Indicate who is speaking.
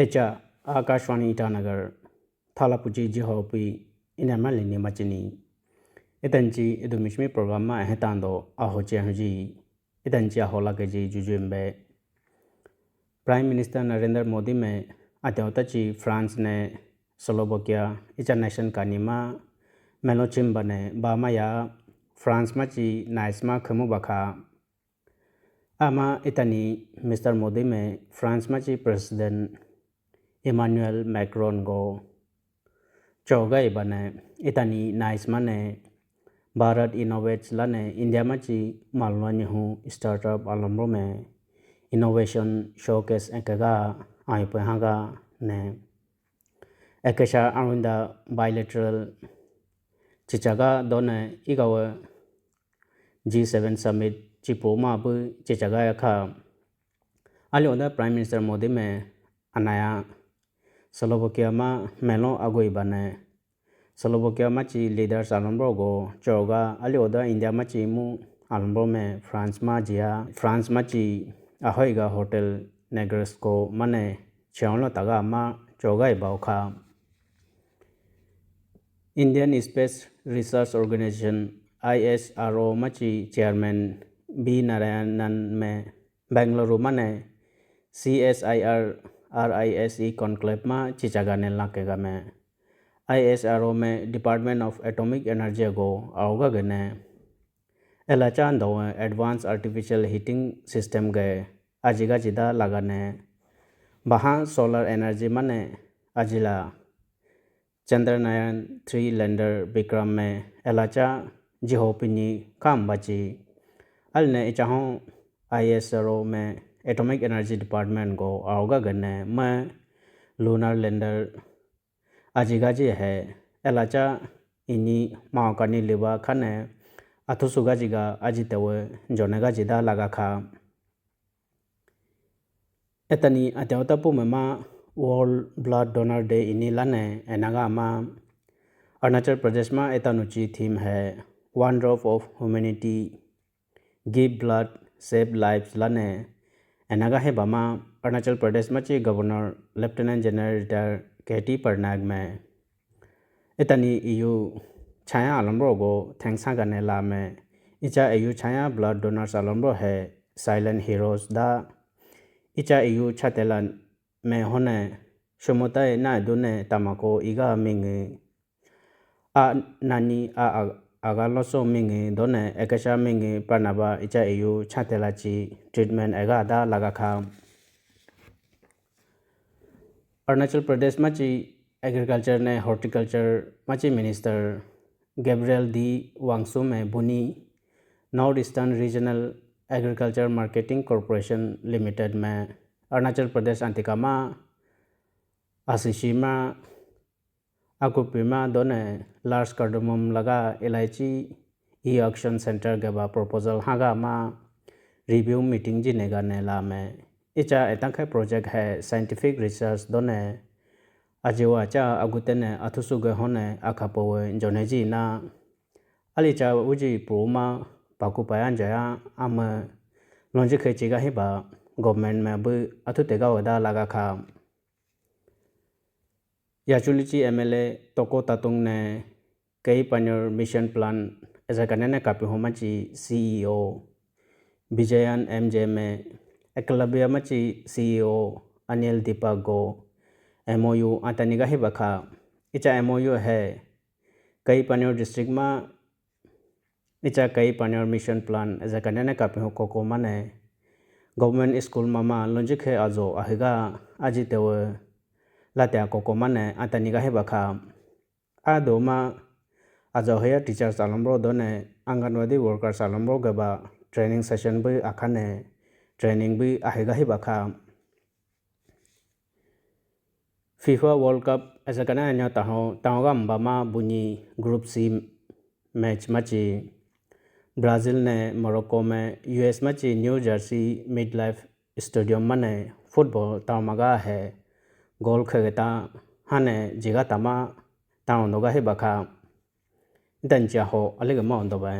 Speaker 1: एचा आकाशवाणी ईटानगर थालापुची जिहोपी इनमलिनी मचनी इतंची इदुमिशमी प्रोग्राम मा हेतांदो आहोचे हजी इतंची होला के जी जुजुम्बे प्राइम मिनिस्टर नरेंद्र मोदी में अत्योतची फ्रांस ने स्लोवाकिया इचा नेशन कानीमा मेलोचिम बने बामाया फ्रांस मची नाइसमा खमु बखा आमा इतनी मिस्टर मोदी में फ्रांस मची प्रेसिडेंट इमानुएल मैक्रोन गो चौगाई बने इतनी नाइसमा ने भारत इनोवेट्स लने इंडिया मची मालवानी हूँ स्टार्टअप आलम्बो में इनोवेशन शोकेस एकगा आइपहागा ने एकशा अरुंदा बायलैटरल चिचागा दोने इगाव G7 समिट चिपोमा बु चिचागा यखा आलियोदा प्राइम मिनिस्टर मोदी में अनाया स्लोवाकिया मा मेलो अगुई बने स्लोवाकिया मची लीडर्स आलम्बो गो चौगा आलियोदा इंडिया मची मु आलम्बो में फ्रांस मा जिया फ्रांस मची ahoiga hotel negresco mane cheonlo taga ma chogai bauka Indian Space Research Organization ISRO machi chairman B Narayanan me Bangalore mane CSIR RISE conclave ma chichaga ne lakega me ISRO me Department of Atomic Energy go auga gane Elachan do advanced artificial heating system ge ajiga jida lagane baha solar energy mane ajila Chandrayaan 3 lander Vikram में एलाचा जिहोपिनी काम बची अलने इचाहों ISRO में atomic energy department को आओगा गन्ने मैं lunar lander अजिगाजी है एलाचा इनी माओकानी लिवा खाने अथुसुगा जिगा अजितवे जोनेगा जिदा लगा खा एतनी अत्यावतापु में World Blood Donor Day इनी लाने एनागा मा अरुणाचल प्रदेश में एतानुची थीम है One Drop of Humanity Give Blood Save Lives लाने एनागा है बामा अरुणाचल प्रदेश में ची गवर्नर लेफ्टिनेंट जनरल रिटायर केटी परनाग में एतनी EU छाया आलम्बरो गो थैंक्सा करने ला में इचा EU छाया ब्लड डोनर्स आलम्बरो है साइलेंट हीरोज दा इचा EU छातेलन में होने शुमोताए ना दुने तमाको इगा मिंगे आ नानी आ आगालोसो मिंगे दोने एकशा मिंगे परनाबा इचा EU छातेलाची ट्रीटमेंट एगा दा लगा खा अरुणाचल प्रदेश मची एग्रीकल्चर ने हॉर्टिकल्चर मची मिनिस्टर गैब्रियल डी वांगसू में बुनी north eastern regional agriculture marketing corporation limited में अरुणाचल प्रदेश अंतिकामा आसिशिमा अकुपिमा दोने लार्ज कार्डमम लगा इलायची ई ऑक्शन सेंटर के बा प्रपोजल हागा मा रिव्यू मीटिंग जी नेगा नेला में इचा एतंखे प्रोजेक्ट है साइंटिफिक रिसर्च दोने अजेवा चा अगुतेने अथुसुगे होने अखापोवे जोनेजी ना अलिचा उजी पुमा पाकुपायान जया आम लॉन्जिखे चिगा ही बा गवर्नमेंट में भी अथुतेगा वदा लगा खा याचुलिची MLA तोको तातुंग ने कई पन्योर मिशन प्लान ऐसा करने ने कापी होमची CEO विजयन MJ में एकलव्य मची CEO अनिल दीपक गो MOU अंतनिगा ही बखा इचा MOU है कई पन्योर डिस्ट्रिक्ट में इचा कई पन्योर मिशन प्लान ऐसा करने ने कापी हो कोको माने गवर्नमेंट स्कूल मामा लॉजिक है आजो आहिगा आजितेव लात्या कोको माने अंतनिगा है बखा आदो मा आजो है टीचर्स आलम्बरो दोने आंगनवाड़ी वर्कर्स आलम्बरो गबा ट्रेनिंग सेशन भी आखाने ट्रेनिंग भी आहिगा ही बखा FIFA वर्ल्ड कप ऐसा करना है ताहोगा mbama बुनी ग्रुप C मैच मची ब्राजील ने मोरक्को में US मची new Jersey mid life stadium मने फुटबॉल तामगा है गोल खेगता हाने जिगा तमा ताउनोगा है बखा दंचा हो अलेगा माउंडोबा